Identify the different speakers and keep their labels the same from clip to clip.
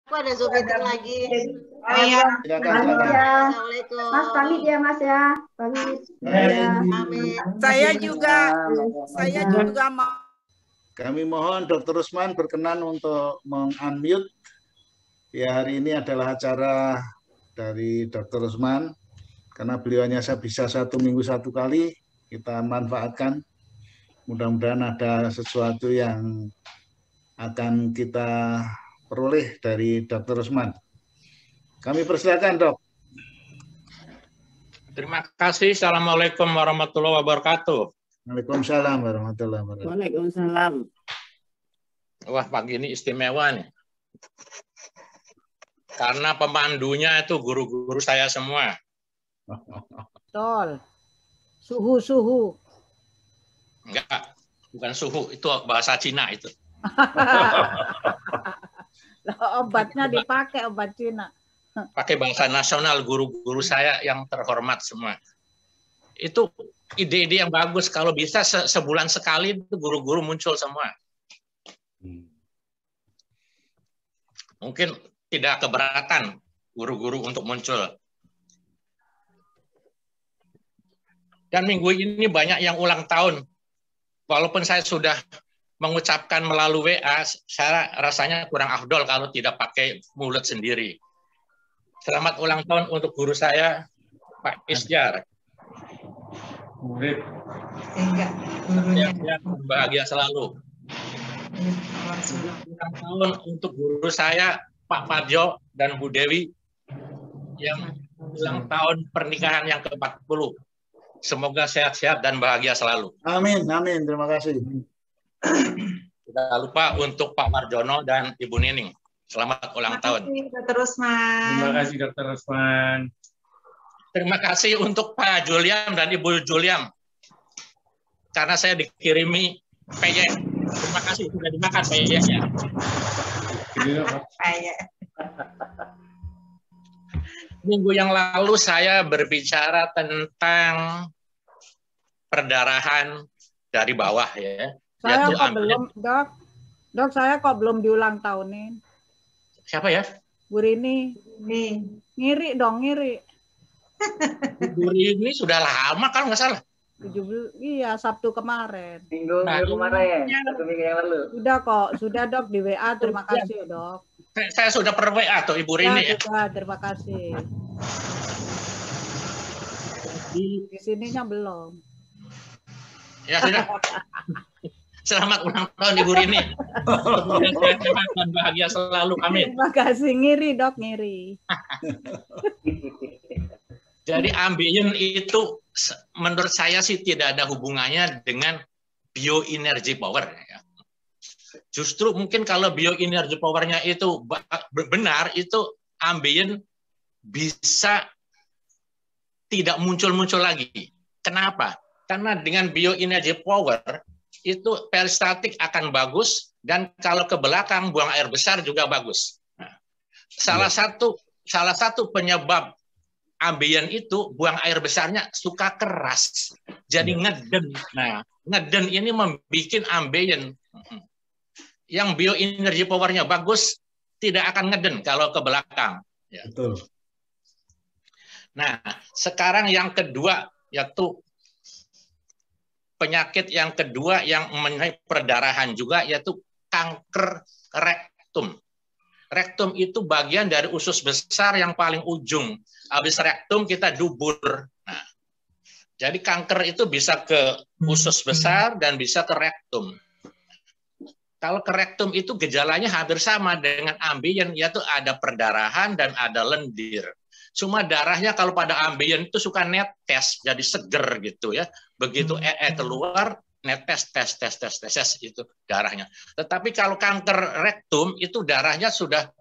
Speaker 1: Aku ada Zoom meeting lagi.
Speaker 2: Oh iya.
Speaker 3: Silakan.
Speaker 1: Assalamualaikum.
Speaker 4: Mas pamit ya Mas ya. Pamit.
Speaker 1: Pamit.
Speaker 2: Saya juga mau.
Speaker 3: Kami mohon Dr. Rusman berkenan untuk meng-unmute. Ya, hari ini adalah acara dari Dr. Rusman. Karena beliau hanya bisa 1 minggu 1 kali, kita manfaatkan. Mudah-mudahan ada sesuatu yang akan kita peroleh dari Dr. Rusman. Kami persilakan, Dok.
Speaker 5: Terima kasih. Assalamualaikum warahmatullahi wabarakatuh.
Speaker 3: Waalaikumsalam warahmatullahi wabarakatuh.
Speaker 6: Waalaikumsalam.
Speaker 5: Wah, pagi ini istimewa nih. Karena pemandunya itu guru-guru saya semua.
Speaker 2: Betul. Suhu.
Speaker 5: Enggak, bukan suhu. Itu bahasa Cina itu.
Speaker 2: Obatnya dipakai obat Cina.
Speaker 5: Pakai bahasa nasional, guru-guru saya yang terhormat semua. Itu ide-ide yang bagus. Kalau bisa sebulan sekali itu guru-guru muncul semua. Mungkin tidak keberatan guru-guru untuk muncul. Dan minggu ini banyak yang ulang tahun. Walaupun saya sudah mengucapkan melalui WA, saya rasanya kurang afdol kalau tidak pakai mulut sendiri. Selamat ulang tahun untuk guru saya, Pak Isjar. Yang bahagia selalu. Ulang tahun untuk guru saya, Pak Parjo dan Bu Dewi, yang ulang tahun pernikahan yang ke-40. Semoga sehat-sehat dan bahagia selalu.
Speaker 3: Amin, amin. Terima kasih.
Speaker 5: Tidak lupa untuk Pak Marjono dan Ibu Nining. Selamat ulang tahun.
Speaker 7: Terima kasih, Dr. Rusman.
Speaker 5: Terima kasih untuk Pak Juliam dan Ibu Juliam. Karena saya dikirimi peyek. Terima kasih sudah dimakan peyeknya. Minggu yang lalu saya berbicara tentang perdarahan dari bawah ya.
Speaker 2: Saya kok belum, Dok. Dok, saya kok belum diulang tahunin.
Speaker 5: Siapa ya?
Speaker 2: Bu Rini. Ngiri dong, ngiri.
Speaker 5: Bu Rini sudah lama kan nggak salah.
Speaker 2: 17, iya, Sabtu kemarin.
Speaker 6: Minggu kemarin, 1 minggu yang lalu.
Speaker 2: Sudah kok, sudah Dok di WA. Terima kasih Dok.
Speaker 5: Saya sudah per WA tuh Ibu Rini ya.
Speaker 2: Sudah, terima kasih. Di sininya belum.
Speaker 5: Ya sudah. Selamat ulang tahun Ibu Rini. Dan bahagia selalu, amin.
Speaker 2: Terima kasih, ngiri Dok, ngiri.
Speaker 5: Jadi ambien itu menurut saya sih tidak ada hubungannya dengan bioenergy power. Justru mungkin kalau bioenergy powernya itu benar, itu ambien bisa tidak muncul-muncul lagi. Kenapa? Karena dengan bioenergy power itu peristaltik akan bagus, dan kalau ke belakang buang air besar juga bagus. Nah, salah satu penyebab ambien itu buang air besarnya suka keras, jadi ngeden. Nah, ngeden ini membuat ambien yang bioenergy powernya bagus tidak akan ngeden kalau ke belakang. Ya.
Speaker 3: Betul.
Speaker 5: Nah, sekarang yang kedua yaitu penyakit yang kedua yang menyebabkan perdarahan juga, yaitu kanker rektum. Rektum itu bagian dari usus besar yang paling ujung. Habis rektum kita dubur. Nah, jadi kanker itu bisa ke usus besar dan bisa ke rektum. Kalau ke rektum itu gejalanya hampir sama dengan ambien, yaitu ada perdarahan dan ada lendir. Cuma darahnya kalau pada ambien itu suka netes, jadi seger gitu ya. Begitu keluar, netes, tes itu darahnya. Tetapi kalau kanker rektum itu darahnya sudah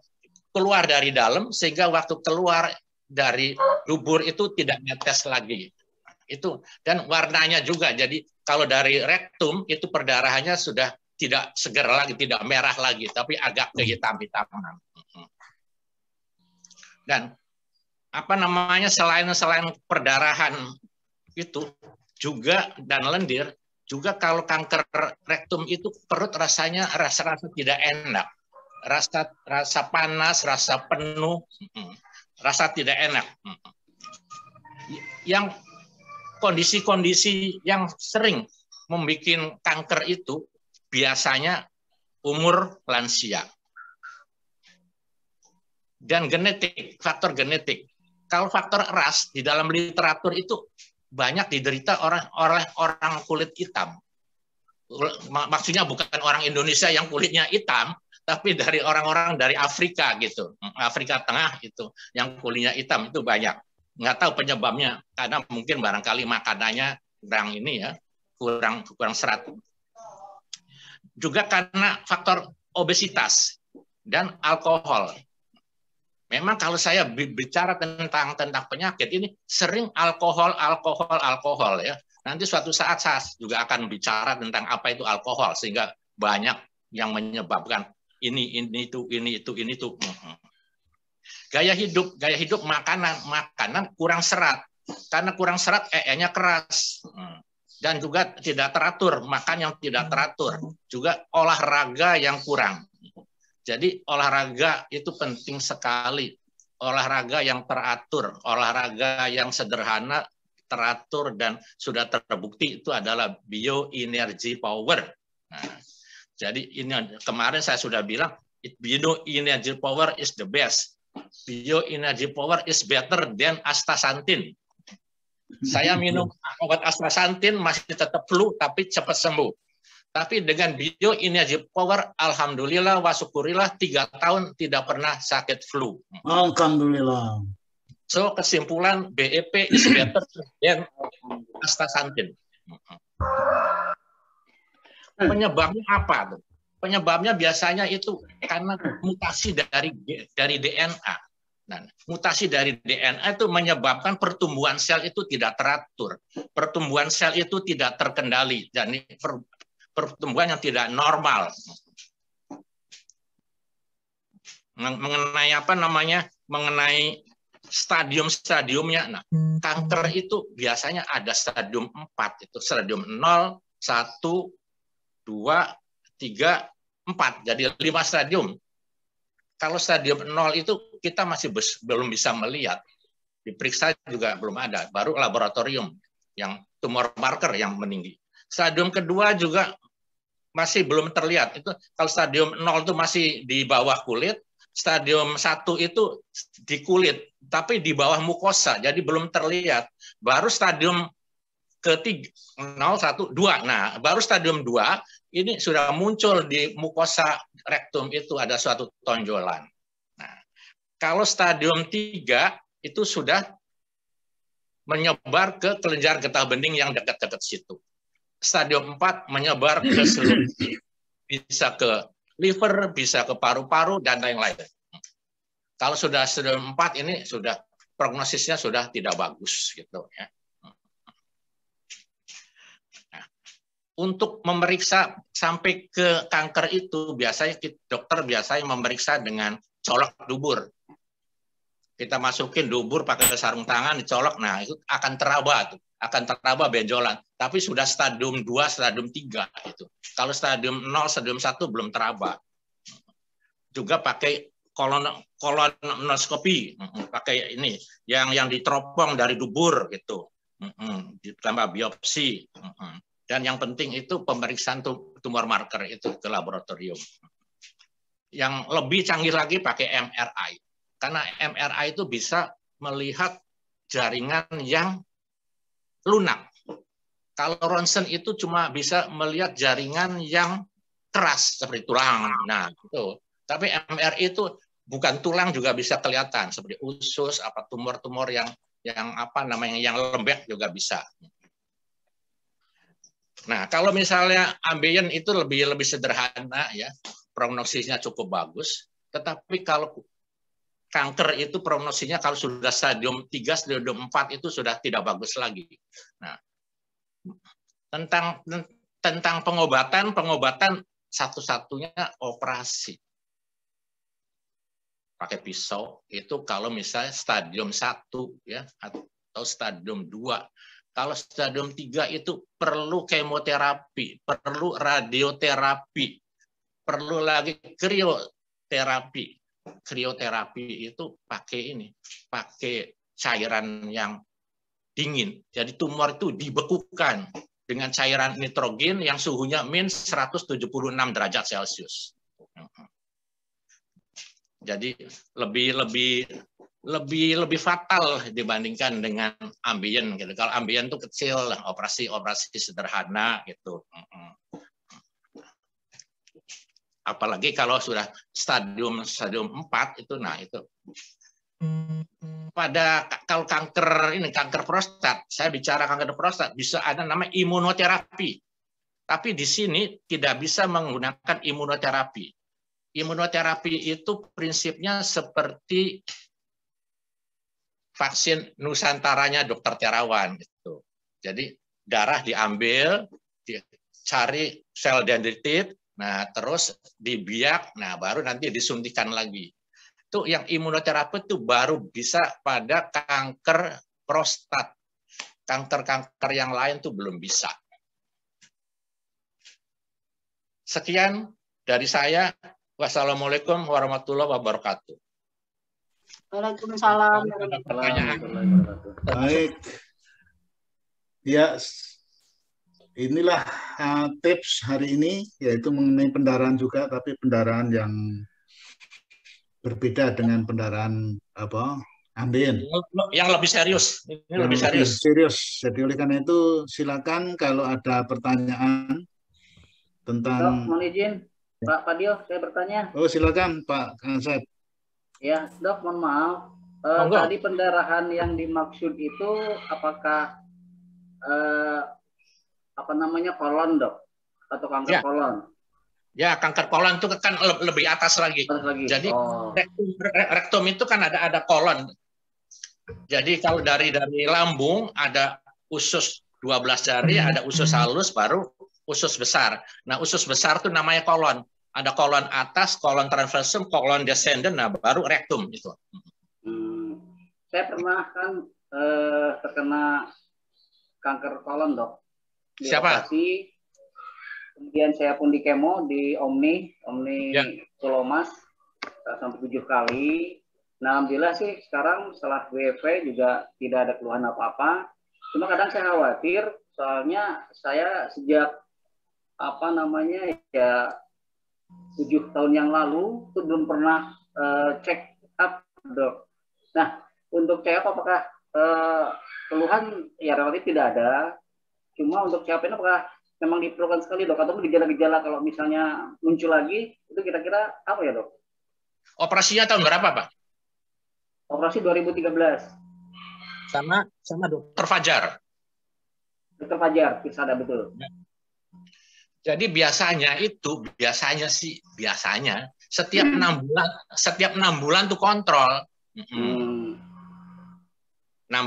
Speaker 5: keluar dari dalam, sehingga waktu keluar dari dubur itu tidak netes lagi. Itu, dan warnanya juga. Jadi kalau dari rektum itu perdarahannya sudah tidak seger lagi, tidak merah lagi, tapi agak kehitam-hitaman. Dan apa namanya, selain perdarahan itu juga dan lendir juga, kalau kanker rektum itu perut rasanya rasa tidak enak, rasa panas, rasa penuh, rasa tidak enak. Yang kondisi-kondisi yang sering membuat kanker itu biasanya umur lansia. Dan genetik, faktor genetik. Kalau faktor ras di dalam literatur itu banyak diderita oleh orang kulit hitam. Maksudnya bukan orang Indonesia yang kulitnya hitam, tapi dari orang-orang dari Afrika gitu, Afrika Tengah itu, yang kulitnya hitam itu banyak. Nggak tahu penyebabnya, karena mungkin barangkali makanannya kurang ini ya, kurang serat. Juga karena faktor obesitas dan alkohol. Memang kalau saya bicara tentang penyakit ini sering alkohol ya. Nanti suatu saat saya juga akan bicara tentang apa itu alkohol sehingga banyak yang menyebabkan ini itu. Gaya hidup makanan kurang serat. Karena kurang serat EE-nya keras. Dan juga tidak teratur, makan yang tidak teratur. Juga olahraga yang kurang. Jadi olahraga itu penting sekali. Olahraga yang teratur, olahraga yang sederhana, teratur, dan sudah terbukti itu adalah bioenergy power. Nah, jadi ini kemarin saya sudah bilang, bioenergy power is the best. Bioenergy power is better than astaxanthin. Saya minum obat astaxanthin masih tetap flu, tapi cepat sembuh. Tapi dengan bioenergy power, alhamdulillah, wasyukurillah, 3 tahun tidak pernah sakit flu.
Speaker 3: Alhamdulillah.
Speaker 5: So kesimpulan BEP is better than astaxanthin. Penyebabnya apa tuh? Penyebabnya biasanya itu karena mutasi dari DNA. Nah, mutasi dari DNA itu menyebabkan pertumbuhan sel itu tidak teratur, pertumbuhan sel itu tidak terkendali, dan pertumbuhan yang tidak normal. Mengenai apa namanya? Mengenai stadium-stadiumnya. Nah, kanker itu biasanya ada stadium 4, itu stadium 0, 1, 2, 3, 4. Jadi 5 stadium. Kalau stadium 0 itu kita masih belum bisa melihat. Diperiksa juga belum ada, baru laboratorium yang tumor marker yang meninggi. Stadium kedua juga masih belum terlihat. Itu kalau stadium 0 itu masih di bawah kulit, stadium 1 itu di kulit, tapi di bawah mukosa, jadi belum terlihat. Baru stadium ketiga, 0, 1, 2. Nah, baru stadium 2 ini sudah muncul di mukosa rektum, itu ada suatu tonjolan. Nah, kalau stadium 3 itu sudah menyebar ke kelenjar getah bening yang dekat-dekat situ. Stadium 4 menyebar ke seluruh, bisa ke liver, bisa ke paru-paru, dan lain-lain. Kalau sudah stadium 4 ini sudah prognosisnya sudah tidak bagus gitu ya. Nah, untuk memeriksa sampai ke kanker itu biasanya dokter biasanya memeriksa dengan colok dubur. Kita masukin dubur pakai sarung tangan, dicolok, nah itu akan teraba tuh. Akan teraba benjolan, tapi sudah stadium 2, stadium 3 itu. Kalau stadium 0, stadium 1 belum teraba. Juga pakai kolonoskopi, pakai ini yang diteropong dari dubur gitu. Ditambah biopsi. Dan yang penting itu pemeriksaan tumor marker itu ke laboratorium. Yang lebih canggih lagi pakai MRI. Karena MRI itu bisa melihat jaringan yang lunak. Kalau ronsen itu cuma bisa melihat jaringan yang keras seperti tulang. Nah, itu. Tapi MRI itu bukan tulang juga bisa kelihatan seperti usus, apa tumor-tumor yang apa namanya yang lembek juga bisa. Nah, kalau misalnya ambien itu lebih sederhana ya, prognosisnya cukup bagus. Tetapi kalau kanker itu prognosinya kalau sudah stadium 3, stadium 4 itu sudah tidak bagus lagi. Nah, tentang pengobatan satu-satunya operasi. Pakai pisau itu kalau misalnya stadium 1 ya atau stadium 2. Kalau stadium 3 itu perlu kemoterapi, perlu radioterapi, perlu lagi terapi, krioterapi itu pakai cairan yang dingin. Jadi tumor itu dibekukan dengan cairan nitrogen yang suhunya min 176 derajat Celcius. Jadi lebih fatal dibandingkan dengan ambien gitu. Kalau ambien itu kecil, operasi sederhana gitu. Apalagi kalau sudah stadium 4 itu, nah itu. Kalau kanker prostat, saya bicara kanker prostat bisa ada namanya imunoterapi. Tapi di sini tidak bisa menggunakan imunoterapi. Imunoterapi itu prinsipnya seperti vaksin Nusantaranya Dokter Terawan gitu. Jadi darah diambil, dicari sel dendritit, nah terus dibiak, nah baru nanti disuntikan lagi. Itu yang imunoterapi itu baru bisa pada kanker prostat. Kanker-kanker yang lain tuh belum bisa. Sekian dari saya. Wassalamualaikum warahmatullahi wabarakatuh.
Speaker 1: Waalaikumsalam.
Speaker 5: Pertanyaan.
Speaker 3: Baik. Ya, inilah tips hari ini, yaitu mengenai pendarahan juga, tapi pendarahan yang berbeda dengan pendarahan ambien.
Speaker 5: Yang lebih serius. Ini lebih serius.
Speaker 3: Jadi oleh karena itu silakan kalau ada pertanyaan tentang.
Speaker 6: Dok, mohon izin, Pak Fadil, saya bertanya.
Speaker 3: Oh, silakan Pak Asep.
Speaker 6: Ya, Dok, mohon maaf. Tadi pendarahan yang dimaksud itu apakah kolon, Dok? Atau kanker kolon?
Speaker 5: Ya, kanker kolon itu kan lebih atas lagi. Jadi rektum itu kan ada kolon. Jadi kalau dari lambung ada usus 12 jari, ada usus halus, baru usus besar. Nah, usus besar itu namanya kolon. Ada kolon atas, kolon transversum, kolon descendant, nah baru rektum itu.
Speaker 6: Saya pernah kan terkena kanker kolon, Dok.
Speaker 5: Siapa?
Speaker 6: Operasi. Kemudian saya pun di kemo di Omni ya. Solomas sampai 7 kali. Nah, alhamdulillah sih sekarang setelah WFP juga tidak ada keluhan apa-apa. Cuma kadang saya khawatir soalnya saya sejak 7 tahun yang lalu itu belum pernah check up, Dok. Nah, untuk check up apakah keluhan ya relatif tidak ada. Cuma untuk check up ini apakah memang diperlukan sekali, Dok, atau gejala-gejala kalau misalnya muncul lagi itu kira-kira apa ya, Dok?
Speaker 5: Operasinya tahun berapa, Pak?
Speaker 6: Operasi 2013.
Speaker 5: Sama Dokter Fajar.
Speaker 6: Dokter Fajar, bisa ada betul.
Speaker 5: Jadi biasanya setiap 6 bulan tuh kontrol. 6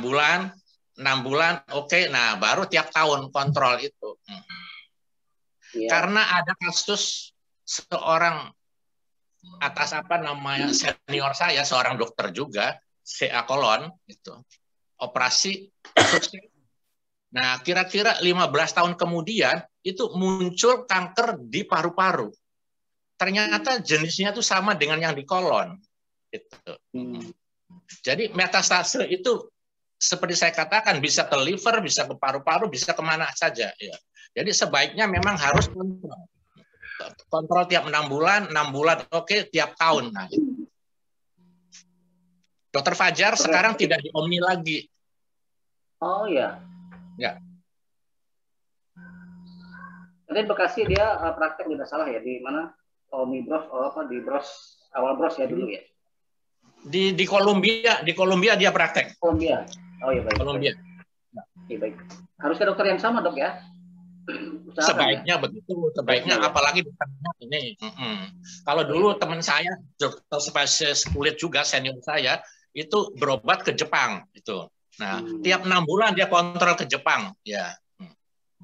Speaker 5: bulan, oke. Nah, baru tiap tahun kontrol itu. Karena ada kasus seorang senior saya, seorang dokter juga, CA kolon, itu operasi sukses. Nah, kira-kira 15 tahun kemudian itu muncul kanker di paru-paru. Ternyata jenisnya itu sama dengan yang di kolon. Gitu. Jadi metastase itu seperti saya katakan bisa ke liver, bisa ke paru-paru, bisa kemana saja. Ya. Jadi sebaiknya memang harus kontrol. Kontrol tiap 6 bulan oke, tiap tahun. Nah, gitu. Dokter Fajar sekarang tidak di Omni lagi.
Speaker 6: Oh ya.
Speaker 5: Ya.
Speaker 6: Tadi Bekasi dia praktek tidak salah ya, di mana? Omnibros di Bros awal Bros ya dulu ya.
Speaker 5: Di Kolombia dia praktek.
Speaker 6: Kolombia. Oh iya baik.
Speaker 5: Kolombia.
Speaker 6: Iya baik. Harusnya dokter yang sama, Dok ya.
Speaker 5: Sebaiknya begitu, sebaiknya apalagi dokternya ini. Kalau dulu teman saya dokter spesialis kulit juga senior saya itu berobat ke Jepang itu. Nah, tiap 6 bulan dia kontrol ke Jepang, ya.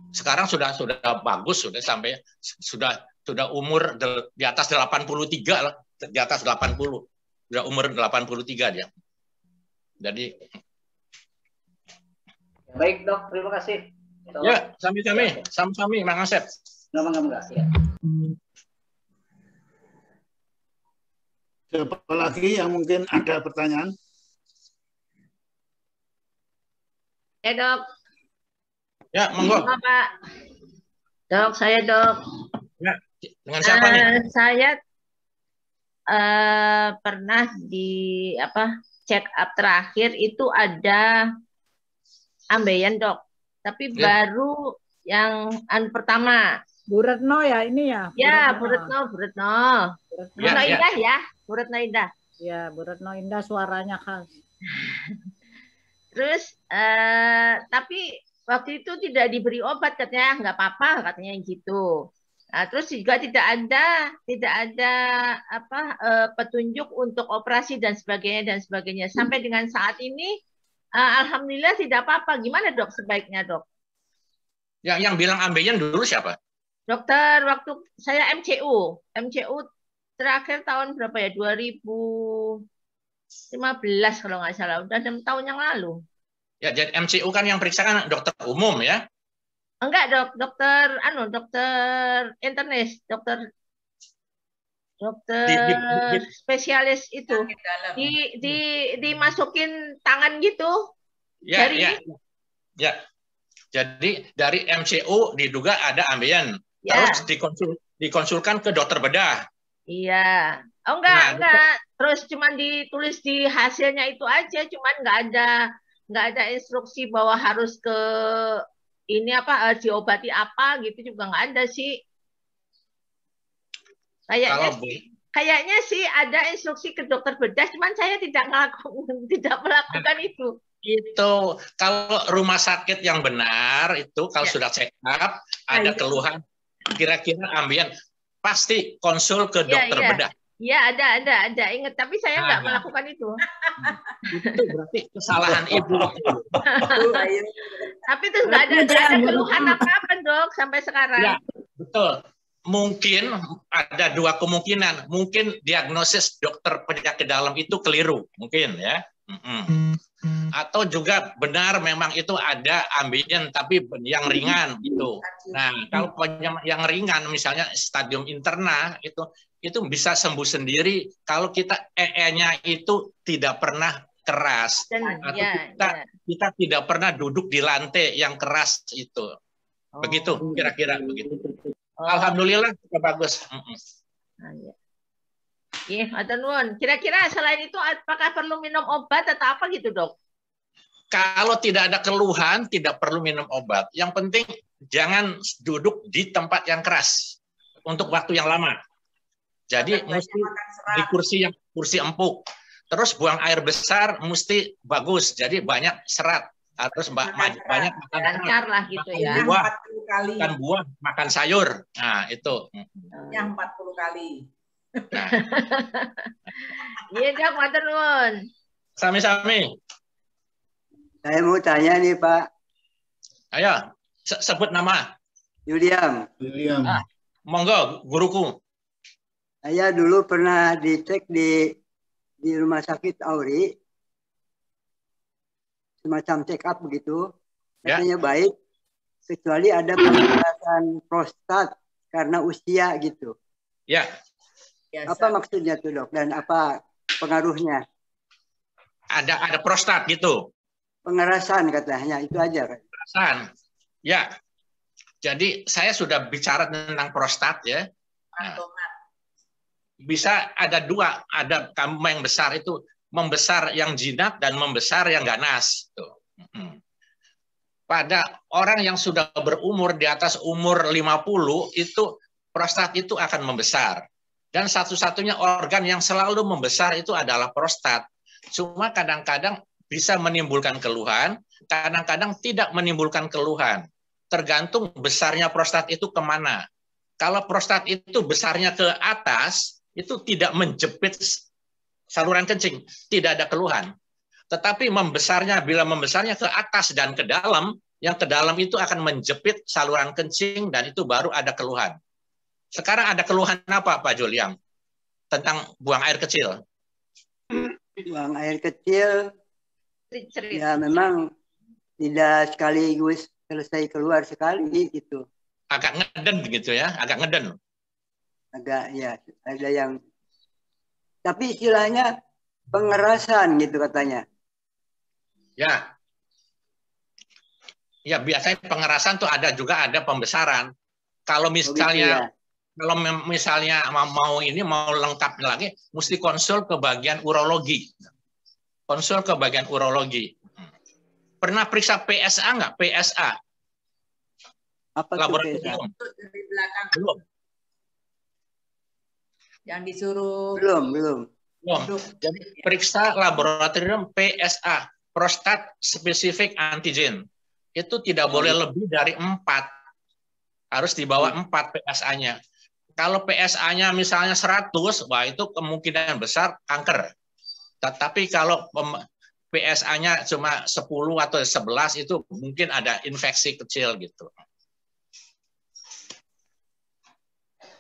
Speaker 5: Sekarang sudah bagus, sudah sampai sudah umur di atas 83 lah, di atas 80. Sudah umur 83 dia. Jadi
Speaker 6: baik, Dok, terima kasih.
Speaker 5: Ya, sami-sami, Mang Asep.
Speaker 6: Enggak ya.
Speaker 3: Siapa lagi yang mungkin ada pertanyaan?
Speaker 8: Ya dok.
Speaker 5: Ya, monggo.
Speaker 8: Pak. Dok, saya dok.
Speaker 5: Ya, dengan siapa nih?
Speaker 8: Saya pernah di check up terakhir itu ada ambeien dok. Tapi baru yang pertama.
Speaker 2: Bu Retno ya ini ya?
Speaker 8: Ya, Bu Retno. Bu Retno Indah ya. Bu Retno Indah.
Speaker 2: Ya, Bu Retno Indah suaranya khas.
Speaker 8: Terus tapi waktu itu tidak diberi obat, katanya nggak apa-apa, katanya gitu. Nah, terus juga tidak ada petunjuk untuk operasi dan sebagainya. Sampai dengan saat ini alhamdulillah tidak apa-apa. Gimana dok sebaiknya dok?
Speaker 5: Yang bilang ambeien dulu siapa?
Speaker 8: Dokter, waktu saya MCU terakhir tahun berapa ya? 2015 kalau nggak salah, udah 6 tahun yang lalu.
Speaker 5: Ya, jadi MCU kan yang periksa kan dokter umum ya?
Speaker 8: Enggak dok, dokter internis, dokter spesialis itu dimasukin tangan gitu.
Speaker 5: Ya. Jadi dari MCU diduga ada ambeien.
Speaker 8: Ya.
Speaker 5: Terus dikonsulkan ke dokter bedah.
Speaker 8: Iya. Oh enggak. Terus cuman ditulis di hasilnya itu aja, cuman nggak ada instruksi bahwa harus ke ini diobati apa gitu juga nggak ada sih. Kayaknya sih ada instruksi ke dokter bedah, cuman saya tidak melakukan itu.
Speaker 5: Itu kalau rumah sakit yang benar itu kalau sudah check up ada keluhan kira-kira ambeien pasti konsul ke dokter bedah.
Speaker 8: Iya ada ingat, tapi saya nggak melakukan itu.
Speaker 5: Itu berarti kesalahan ibu.
Speaker 8: Tapi itu nggak ada keluhan apa-apa dok sampai sekarang.
Speaker 5: Ya, betul. Mungkin ada dua kemungkinan. Mungkin diagnosis dokter penyakit dalam itu keliru, mungkin ya. Atau juga benar memang itu ada ambeien tapi yang ringan gitu. Nah, kalau yang ringan misalnya stadium interna itu bisa sembuh sendiri kalau kita EE-nya itu tidak pernah keras atau kita tidak pernah duduk di lantai yang keras itu. Begitu kira-kira begitu. Alhamdulillah bagus.
Speaker 8: Kira-kira selain itu apakah perlu minum obat atau apa gitu dok?
Speaker 5: Kalau tidak ada keluhan tidak perlu minum obat. Yang penting jangan duduk di tempat yang keras untuk waktu yang lama. Jadi mesti di kursi empuk. Terus buang air besar mesti bagus. Jadi banyak serat. Harus banyak makan
Speaker 8: lancar lah gitu ya.
Speaker 5: Makan buah, makan sayur. Nah, itu.
Speaker 9: Yang 40 kali.
Speaker 5: Nah.
Speaker 8: Iya, Dok, matur nuwun.
Speaker 5: Sami-sami.
Speaker 10: Saya mau tanya nih, Pak.
Speaker 5: Ayo, sebut nama.
Speaker 10: William.
Speaker 5: Monggo, guruku.
Speaker 10: Saya dulu pernah dicek di rumah sakit Auri. Semacam check up begitu. Katanya baik. Kecuali ada pengerasan prostat karena usia gitu.
Speaker 5: Ya.
Speaker 10: Apa maksudnya tuh dok? Dan apa pengaruhnya?
Speaker 5: Ada prostat gitu.
Speaker 10: Pengerasan katanya, itu aja kan?
Speaker 5: Pengerasan. Ya. Jadi saya sudah bicara tentang prostat ya. Nah, bisa ada dua, ada kambing yang besar itu membesar yang jinak dan membesar yang ganas. Tuh. Pada orang yang sudah berumur di atas umur 50 itu prostat itu akan membesar. Dan satu-satunya organ yang selalu membesar itu adalah prostat. Cuma kadang-kadang bisa menimbulkan keluhan, kadang-kadang tidak menimbulkan keluhan. Tergantung besarnya prostat itu kemana. Kalau prostat itu besarnya ke atas, itu tidak menjepit saluran kencing, tidak ada keluhan. Tetapi bila membesarnya ke atas dan ke dalam, yang ke dalam itu akan menjepit saluran kencing dan itu baru ada keluhan. Sekarang ada keluhan apa Pak Juliang tentang buang air kecil?
Speaker 10: Buang air kecil, ya memang tidak sekaligus selesai keluar sekali gitu.
Speaker 5: Agak ngeden gitu ya, agak ngeden.
Speaker 10: Agak ya, ada yang tapi istilahnya pengerasan gitu katanya.
Speaker 5: Ya. Ya, biasanya pengerasan tuh juga ada pembesaran. Kalau misalnya kalau misalnya mau lengkap lagi, mesti konsul ke bagian urologi. Konsul ke bagian urologi. Pernah periksa PSA nggak? PSA.
Speaker 10: Apa
Speaker 5: laboratorium?
Speaker 9: Di belakang.
Speaker 5: Belum.
Speaker 9: Yang disuruh.
Speaker 10: Belum.
Speaker 5: Jadi periksa laboratorium PSA, prostat specific antigen. Itu tidak boleh lebih dari 4. Harus di bawah 4 PSA-nya. Kalau PSA-nya misalnya 100, wah itu kemungkinan besar kanker. Tapi kalau PSA-nya cuma 10 atau 11 itu mungkin ada infeksi kecil gitu.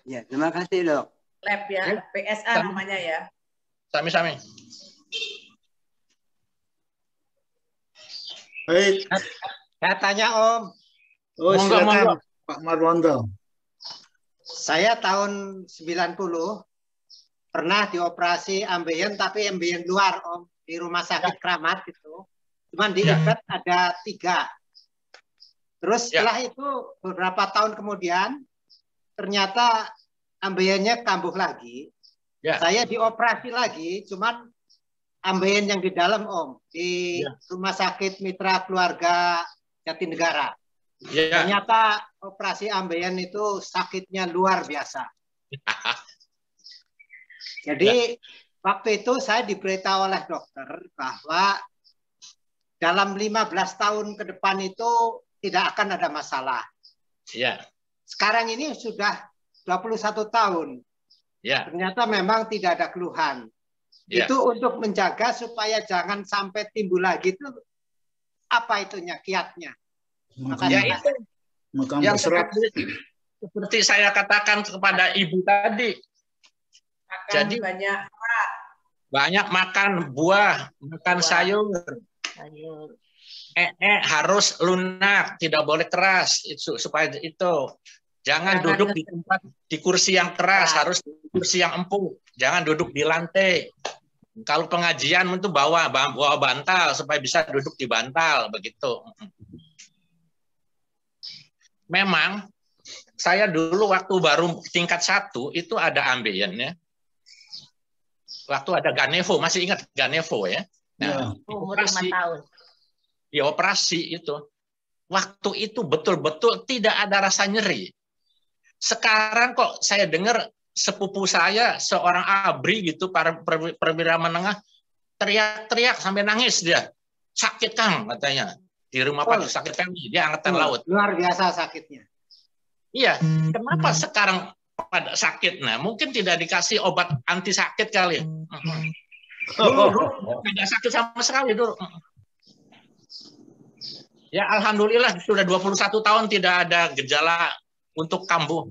Speaker 10: Ya, terima kasih, Dok.
Speaker 9: Lab ya, PSA namanya ya.
Speaker 5: Sami-sami.
Speaker 3: Baik.
Speaker 11: Saya tanya Om.
Speaker 3: Oh, silakan Pak Marwanto.
Speaker 11: Saya tahun 90 pernah dioperasi ambeien, tapi ambeien luar Om, di rumah sakit Kramat gitu. Cuman di IPET ada 3. Terus setelah itu beberapa tahun kemudian ternyata ambeiennya kambuh lagi. Saya dioperasi lagi, cuman ambeien yang di dalam Om, di rumah sakit Mitra Keluarga Jatinegara. Ternyata operasi ambeien itu sakitnya luar biasa. Jadi waktu itu saya diberitahu oleh dokter bahwa dalam 15 tahun ke depan itu tidak akan ada masalah. Sekarang ini sudah 21 tahun. Ternyata memang tidak ada keluhan. Itu untuk menjaga supaya jangan sampai timbul lagi itu apa itunya kiatnya?
Speaker 5: Ya itu yang seperti saya katakan kepada Ibu tadi. Jadi banyak makan buah, makan sayur. Harus lunak, tidak boleh keras itu supaya itu. Jangan duduk di tempat di kursi yang keras, harus di kursi yang empuk. Jangan duduk di lantai. Kalau pengajian itu bawa bantal supaya bisa duduk di bantal begitu. Memang saya dulu waktu baru tingkat 1 itu ada ambeiennya. Waktu ada Ganevo, masih ingat Ganevo ya? Nah,
Speaker 8: umur 5 tahun.
Speaker 5: Dioperasi itu. Waktu itu betul-betul tidak ada rasa nyeri. Sekarang kok saya dengar sepupu saya, seorang ABRI gitu, perwira menengah, teriak-teriak sampai nangis dia. Sakit Kang katanya. Di rumah Pak sakit kami, dia angkatan laut.
Speaker 11: Luar biasa sakitnya.
Speaker 5: Iya, kenapa sekarang pada sakit? Nah, mungkin tidak dikasih obat anti sakit kali. Dulu tidak sakit sama sekali dulu. Ya, alhamdulillah sudah 21 tahun tidak ada gejala untuk kambuh.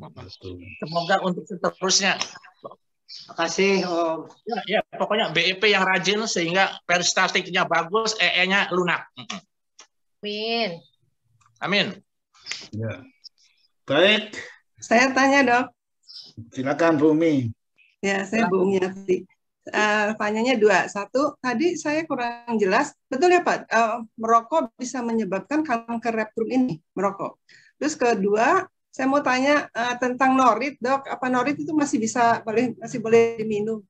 Speaker 5: Semoga untuk seterusnya.
Speaker 11: Makasih Om.
Speaker 5: Ya, pokoknya BEP yang rajin sehingga peristaltiknya bagus, EE-nya lunak.
Speaker 8: Amin.
Speaker 5: Amin.
Speaker 3: Ya. Baik.
Speaker 12: Saya tanya Dok.
Speaker 3: Silakan Bumi.
Speaker 12: Ya, saya Bu Umiati. Tanyanya 2. 1, tadi saya kurang jelas. Betul ya Pak? Merokok bisa menyebabkan kanker rektum ini, merokok. Terus kedua, saya mau tanya tentang norit, Dok. Apa norit itu masih boleh diminum?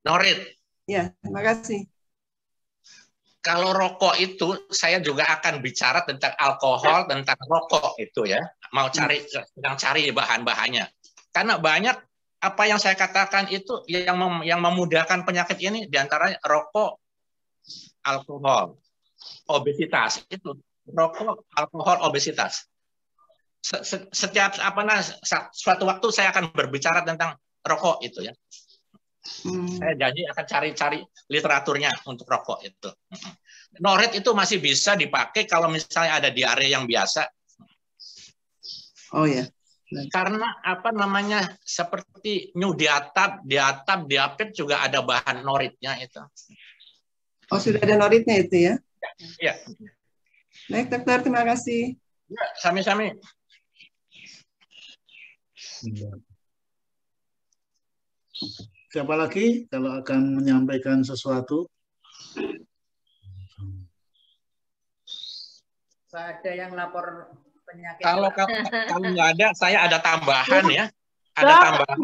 Speaker 5: Norit.
Speaker 12: Ya, terima kasih.
Speaker 5: Kalau rokok itu saya juga akan bicara tentang alkohol, tentang rokok itu ya. Mau sedang cari bahan-bahannya. Karena banyak apa yang saya katakan itu yang memudahkan penyakit ini diantaranya rokok, alkohol, obesitas itu. Rokok, alkohol, obesitas. Setiap suatu waktu saya akan berbicara tentang rokok itu ya. Saya janji akan cari-cari literaturnya untuk rokok itu. Norit itu masih bisa dipakai kalau misalnya ada diare yang biasa.
Speaker 12: Oh ya.
Speaker 5: Karena apa namanya seperti diatap, diapit juga ada bahan noritnya itu.
Speaker 12: Oh sudah ada noritnya itu ya?
Speaker 5: Iya.
Speaker 12: Baik dokter, terima kasih.
Speaker 5: Ya, sami-sami.
Speaker 3: Siapa lagi kalau akan menyampaikan sesuatu?
Speaker 9: Ada yang lapor penyakit.
Speaker 5: Kalau nggak ada, saya ada tambahan ya. Ada
Speaker 4: Dok,
Speaker 5: tambahan.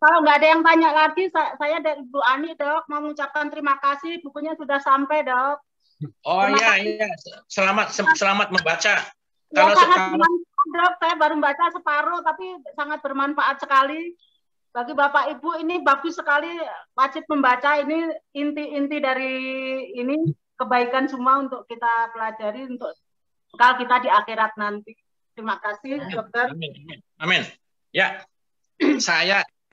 Speaker 4: kalau nggak ada yang tanya lagi, saya dari Bu Ani, Dok, mau mengucapkan terima kasih. Bukunya sudah sampai, Dok.
Speaker 5: Oh iya, iya. Selamat membaca.
Speaker 4: Ya,
Speaker 5: Kalau
Speaker 4: sangat bermanfaat, Dok. Saya baru baca separuh, tapi sangat bermanfaat sekali. Bagi Bapak Ibu ini bagus sekali, wajib membaca. Ini inti-inti dari ini, kebaikan semua untuk kita pelajari, untuk bekal kita di akhirat nanti. Terima kasih, Dokter.
Speaker 5: Amin. Amin. Ya,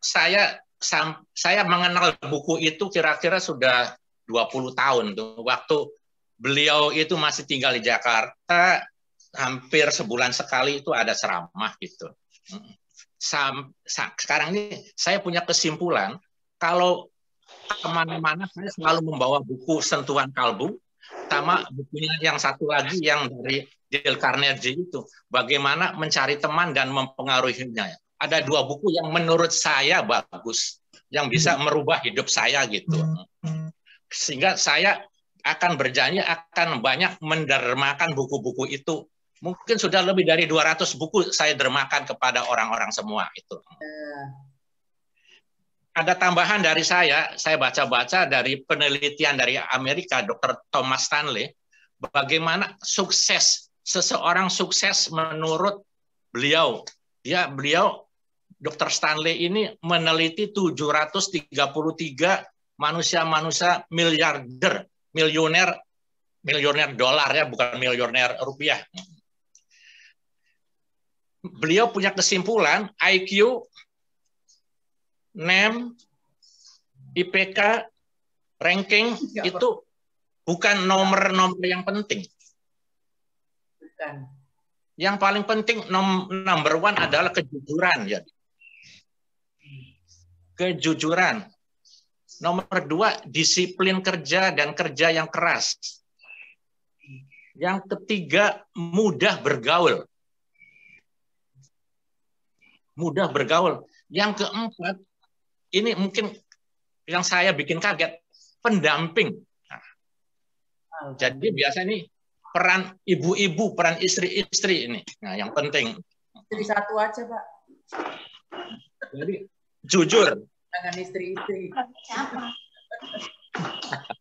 Speaker 5: saya mengenal buku itu kira-kira sudah 20 tahun tuh. Waktu beliau itu masih tinggal di Jakarta, hampir sebulan sekali itu ada ceramah gitu. Sekarang ini saya punya kesimpulan, kalau kemana-mana saya selalu membawa buku Sentuhan Kalbu, sama bukunya yang satu lagi yang dari Dale Carnegie itu, bagaimana mencari teman dan mempengaruhinya. Ada dua buku yang menurut saya bagus, yang bisa merubah hidup saya gitu. Sehingga saya akan berjanji akan banyak mendermakan buku-buku itu. Mungkin sudah lebih dari 200 buku saya dermakan kepada orang-orang semua itu. Ada tambahan dari saya baca-baca dari penelitian dari Amerika, Dr. Thomas Stanley, bagaimana seseorang sukses menurut beliau. Beliau Dr. Stanley ini meneliti 733 manusia-manusia miliarder, milioner dolar ya, bukan milioner rupiah. Beliau punya kesimpulan IQ, NEM, IPK, ranking itu bukan nomor-nomor yang penting.
Speaker 9: Bukan.
Speaker 5: Yang paling penting number one adalah kejujuran ya. Kejujuran. Nomor dua, disiplin kerja dan kerja yang keras. Yang ketiga, mudah bergaul. Mudah bergaul. Yang keempat, ini mungkin yang saya bikin kaget, pendamping. Nah, jadi biasa ini peran ibu-ibu, peran istri-istri ini. Nah, yang penting.
Speaker 9: Istri satu aja, Pak.
Speaker 5: Jadi jujur.
Speaker 9: Jangan istri-istri.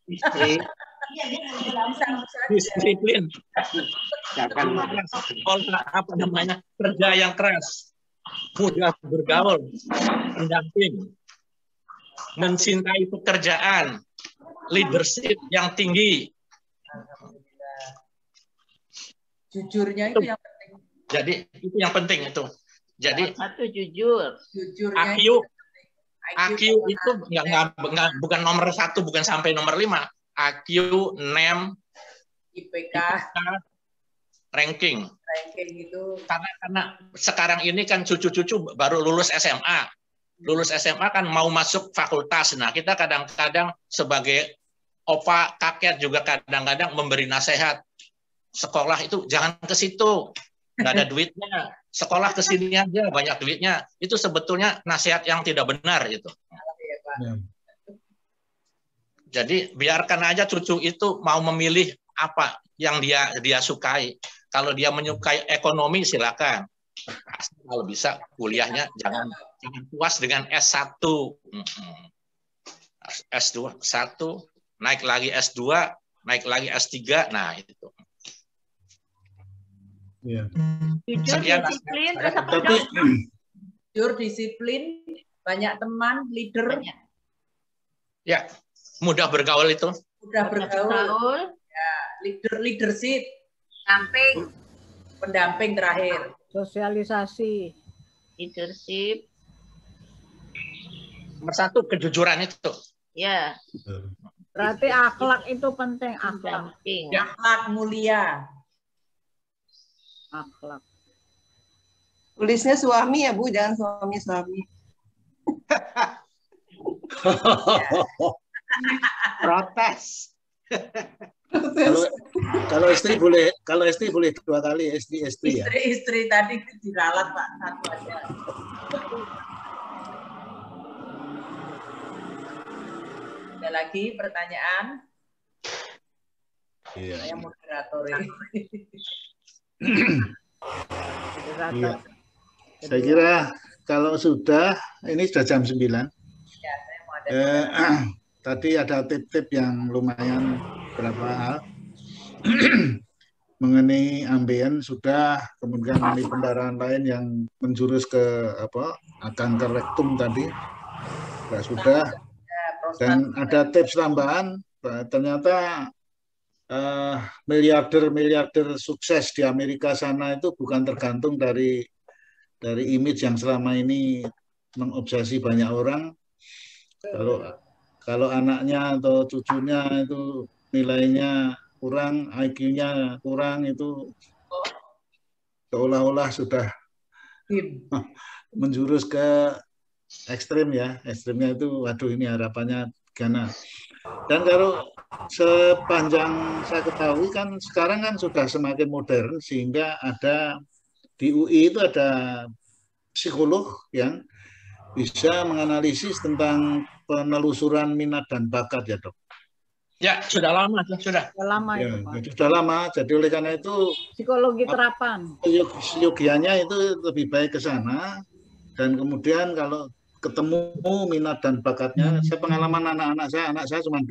Speaker 11: Istri.
Speaker 5: Disiplin. Apa namanya? Kerja yang keras. Mudah bergaul, pendamping, mencintai pekerjaan, leadership yang tinggi.
Speaker 9: Jujurnya itu yang penting.
Speaker 5: Jadi itu yang penting itu. Jadi
Speaker 8: satu jujur.
Speaker 5: IQ itu bukan nomor 1, bukan sampai nomor 5. IQ, NEM,
Speaker 9: IPK,
Speaker 5: ranking
Speaker 9: itu
Speaker 5: karena sekarang ini kan cucu-cucu baru lulus SMA. Lulus SMA kan mau masuk fakultas. Nah, kita kadang-kadang sebagai opa, kakek juga kadang-kadang memberi nasihat. Sekolah itu jangan ke situ. Nggak ada duitnya. Sekolah ke sini aja, banyak duitnya. Itu sebetulnya nasihat yang tidak benar itu. Jadi biarkan aja cucu itu mau memilih apa yang dia sukai. Kalau dia menyukai ekonomi silakan. Kalau bisa kuliahnya jangan puas dengan S1. S2 1, naik lagi S2, naik lagi S3. Nah, itu.
Speaker 3: Ya.
Speaker 8: Jujur, disiplin, terus apa dong?
Speaker 9: Jujur, disiplin, banyak teman, leader.
Speaker 5: Ya, mudah bergaul itu.
Speaker 9: Mudah bergaul. Ya, leadership. Pendamping terakhir.
Speaker 2: Sosialisasi.
Speaker 8: Leadership.
Speaker 5: Nomor 1 kejujuran itu.
Speaker 8: Ya.
Speaker 2: Berarti akhlak itu penting. Akhlak.
Speaker 9: Ya. Akhlak mulia.
Speaker 2: Akhlak.
Speaker 12: Tulisnya suami ya Bu, jangan suami-suami.
Speaker 11: Protes.
Speaker 3: Kalau istri boleh 2 kali istri ya.
Speaker 9: Istri tadi diralat Pak, satu aja. Ada lagi pertanyaan?
Speaker 3: Iya.
Speaker 9: Saya moderator ini.
Speaker 3: Iya. Saya kira kalau sudah, ini sudah jam 9.
Speaker 9: Ya, saya mau ada
Speaker 3: Tadi ada tip-tip yang lumayan berapa hal. Mengenai ambien sudah, kemudian mengenai pendarahan lain yang menjurus ke kanker rektum tadi sudah, dan ada tips tambahan. Ternyata miliarder sukses di Amerika sana itu bukan tergantung dari image yang selama ini mengobsesi banyak orang. Kalau anaknya atau cucunya itu nilainya kurang, IQ-nya kurang, itu seolah-olah sudah menjurus ke ekstrim ya. Ekstrimnya itu, waduh, ini harapannya gana. Dan kalau sepanjang saya ketahui kan sekarang kan sudah semakin modern, sehingga ada di UI itu ada psikolog yang bisa menganalisis tentang penelusuran minat dan bakat ya, Dok.
Speaker 5: Ya, sudah lama, sudah.
Speaker 2: Sudah lama
Speaker 3: ya,
Speaker 2: itu, Pak.
Speaker 3: Sudah lama. Jadi oleh karena itu
Speaker 2: Psikologi terapan.
Speaker 3: Yogianya itu lebih baik ke sana, dan kemudian kalau ketemu minat dan bakatnya, saya pengalaman anak saya cuma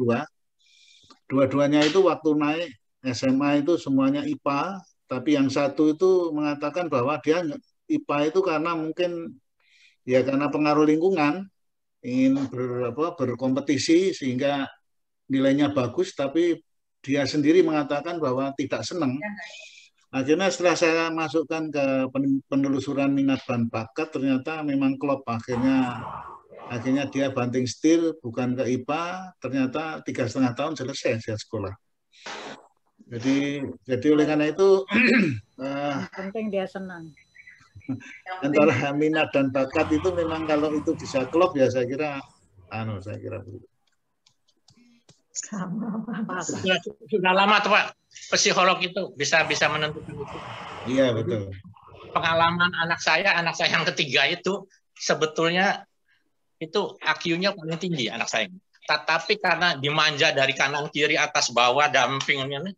Speaker 3: dua-duanya itu waktu naik SMA itu semuanya IPA, tapi yang satu itu mengatakan bahwa dia IPA itu karena mungkin ya karena pengaruh lingkungan, ingin berkompetisi sehingga nilainya bagus, tapi dia sendiri mengatakan bahwa tidak senang. Akhirnya setelah saya masukkan ke penelusuran minat dan bakat, ternyata memang klop. Akhirnya dia banting setir, bukan ke IPA, ternyata 3,5 tahun selesai dia sekolah. Jadi oleh karena itu
Speaker 2: penting dia senang.
Speaker 3: Antara minat dan bakat itu memang kalau itu bisa klop ya saya kira begitu.
Speaker 5: Sudah lama tuh Pak, psikolog itu bisa menentukan itu.
Speaker 3: Iya betul.
Speaker 5: Pengalaman anak saya yang ketiga itu sebetulnya itu IQ-nya paling tinggi anak saya. Tetapi karena dimanja dari kanan kiri atas bawah dampingnya,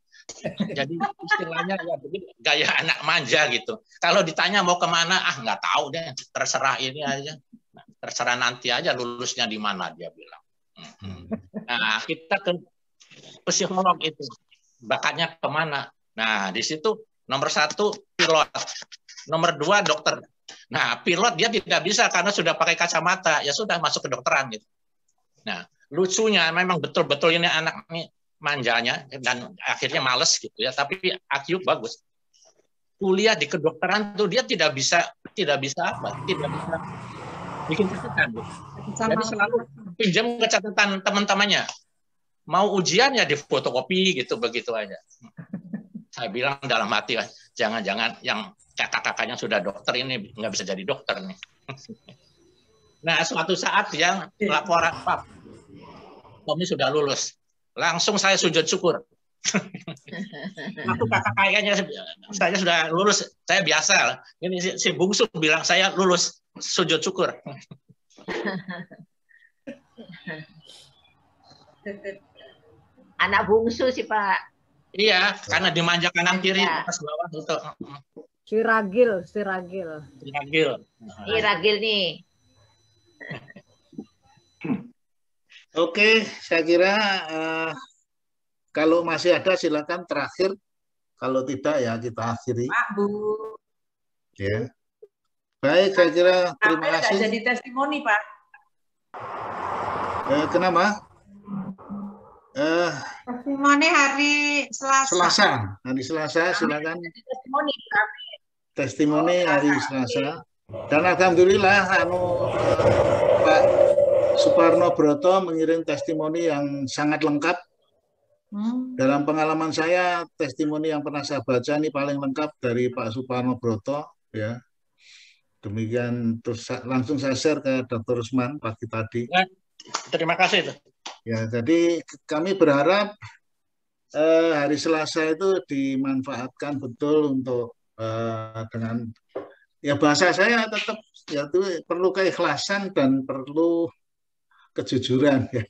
Speaker 5: jadi istilahnya ya begitu, gaya anak manja gitu. Kalau ditanya mau kemana, nggak tahu deh, terserah ini aja, terserah nanti aja lulusnya di mana dia bilang. Nah, kita ke psikolog itu bakatnya kemana? Nah, di situ nomor 1 pilot, nomor 2 dokter. Nah, pilot dia tidak bisa karena sudah pakai kacamata, ya sudah masuk ke dokteran gitu. Nah, lucunya memang betul-betul ini anak ini manjanya dan akhirnya males gitu ya, tapi IQ bagus. Kuliah di kedokteran tuh dia tidak bisa bikin catatan. Jadi selalu pinjam ke catatan teman-temannya. Mau ujian ya di fotokopi gitu, begitu aja. Saya bilang dalam hati, jangan-jangan yang kakak-kakaknya sudah dokter ini nggak bisa jadi dokter nih. Nah, suatu saat yang laporan, Pak, Tommy sudah lulus. Langsung saya sujud syukur. Waktu kakak-kakaknya saya sudah lulus, saya biasa. Ini si bungsu bilang saya lulus, sujud syukur.
Speaker 8: Anak bungsu sih Pak.
Speaker 5: Iya, karena dimanja kanan kiri atas bawah itu.
Speaker 2: Si ragil.
Speaker 8: Ragil nih.
Speaker 3: Oke, saya kira kalau masih ada silakan terakhir. Kalau tidak ya kita akhiri.
Speaker 9: Pak, Bu.
Speaker 3: Ya. Baik, saya kira terima kasih.
Speaker 9: Jadi testimoni, Pak.
Speaker 3: Kenapa?
Speaker 13: Testimoni hari Selasa.
Speaker 3: Hari Selasa, silakan. Testimoni hari Selasa. Dan alhamdulillah Pak Suparno Broto mengirim testimoni yang sangat lengkap. Dalam pengalaman saya, testimoni yang pernah saya baca ini paling lengkap dari Pak Suparno Broto, ya. Demikian, terus langsung saya share ke Dr. Rusman pagi tadi.
Speaker 5: Ya, terima kasih.
Speaker 3: Ya, jadi kami berharap hari Selasa itu dimanfaatkan betul untuk dengan ya bahasa saya tetap ya itu perlu keikhlasan dan perlu kejujuran ya.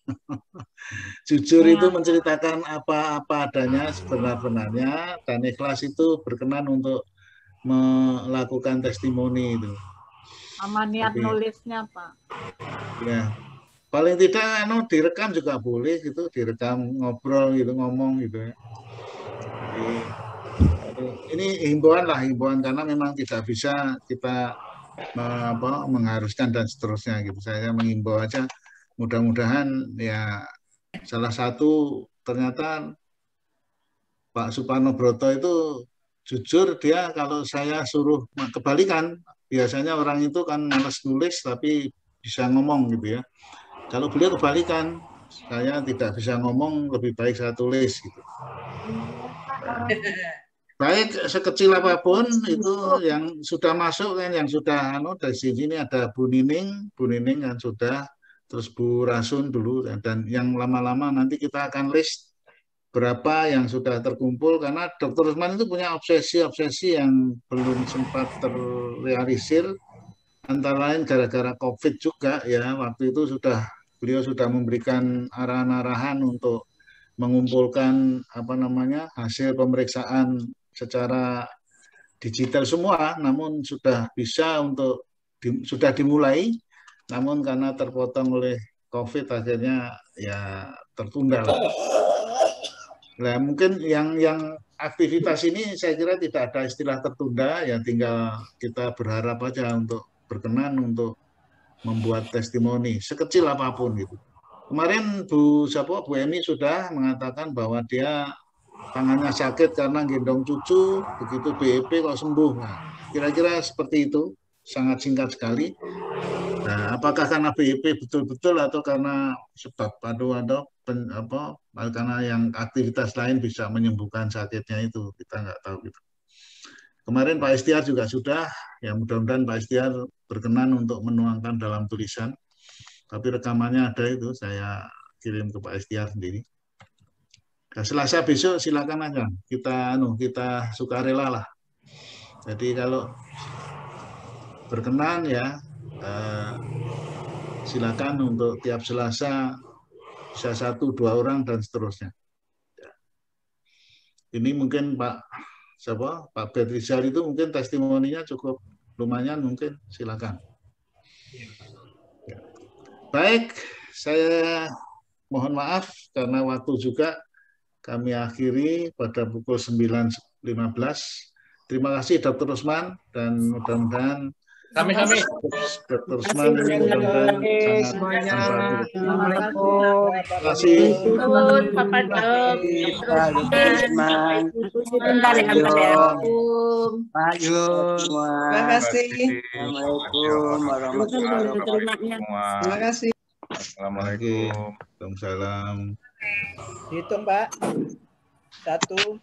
Speaker 3: Jujur itu menceritakan apa adanya sebenar-benarnya, dan ikhlas itu berkenan untuk melakukan testimoni itu.
Speaker 2: Sama niat nulisnya, Pak.
Speaker 3: Ya, paling tidak direkam juga boleh gitu, direkam ngobrol gitu, ngomong gitu ya. Jadi, ini himbauan karena memang tidak bisa kita mengharuskan dan seterusnya gitu. Saya mengimbau aja, mudah-mudahan ya salah satu ternyata Pak Suparno Broto itu jujur, dia kalau saya suruh kebalikan, biasanya orang itu kan malas nulis tapi bisa ngomong gitu ya. Kalau beliau kebalikan, saya tidak bisa ngomong, lebih baik saya tulis gitu. Baik sekecil apapun itu yang sudah masuk kan, yang sudah dari sini ada Bu Nining kan sudah, terus Bu Rasun dulu, dan yang lama-lama nanti kita akan list berapa yang sudah terkumpul, karena Dr. Rusman itu punya obsesi yang belum sempat terrealisir, antara lain gara-gara COVID juga ya. Waktu itu beliau sudah memberikan arahan-arahan untuk mengumpulkan hasil pemeriksaan secara digital semua, namun sudah bisa sudah dimulai, namun karena terpotong oleh COVID akhirnya ya tertunda lah. Nah, mungkin yang aktivitas ini saya kira tidak ada istilah tertunda, ya tinggal kita berharap aja untuk berkenan untuk membuat testimoni sekecil apapun gitu. Kemarin Bu Emi sudah mengatakan bahwa dia tangannya sakit karena gendong cucu, begitu BEP kok sembuh. Nah, kira-kira seperti itu, sangat singkat sekali. Nah, apakah karena BEP betul-betul atau karena sebab karena yang aktivitas lain bisa menyembuhkan sakitnya itu, kita nggak tahu gitu. Kemarin Pak Istiar juga sudah, ya mudah-mudahan Pak Istiar berkenan untuk menuangkan dalam tulisan. Tapi rekamannya ada itu, saya kirim ke Pak Istiar sendiri. Nah, Selasa besok silakan aja, kita sukarela lah. Jadi kalau berkenan ya silakan untuk tiap Selasa bisa 1-2 orang dan seterusnya. Ya. Ini mungkin Pak Bedrizal itu mungkin testimoninya cukup lumayan, mungkin silakan. Ya. Baik, saya mohon maaf karena waktu juga kami akhiri pada pukul 9.15. Terima kasih Dr. Rusman, dan mudah-mudahan
Speaker 5: Kami.
Speaker 3: Dr. Rusman ini mudah-mudahan sangat. Terima kasih.
Speaker 8: Bapak Dok.
Speaker 10: Pak Yus.
Speaker 12: Terima kasih.
Speaker 10: Assalamualaikum warahmatullahi wabarakatuh.
Speaker 12: Terima kasih.
Speaker 3: Assalamualaikum. Waalaikumsalam.
Speaker 14: Hitung Pak. 1.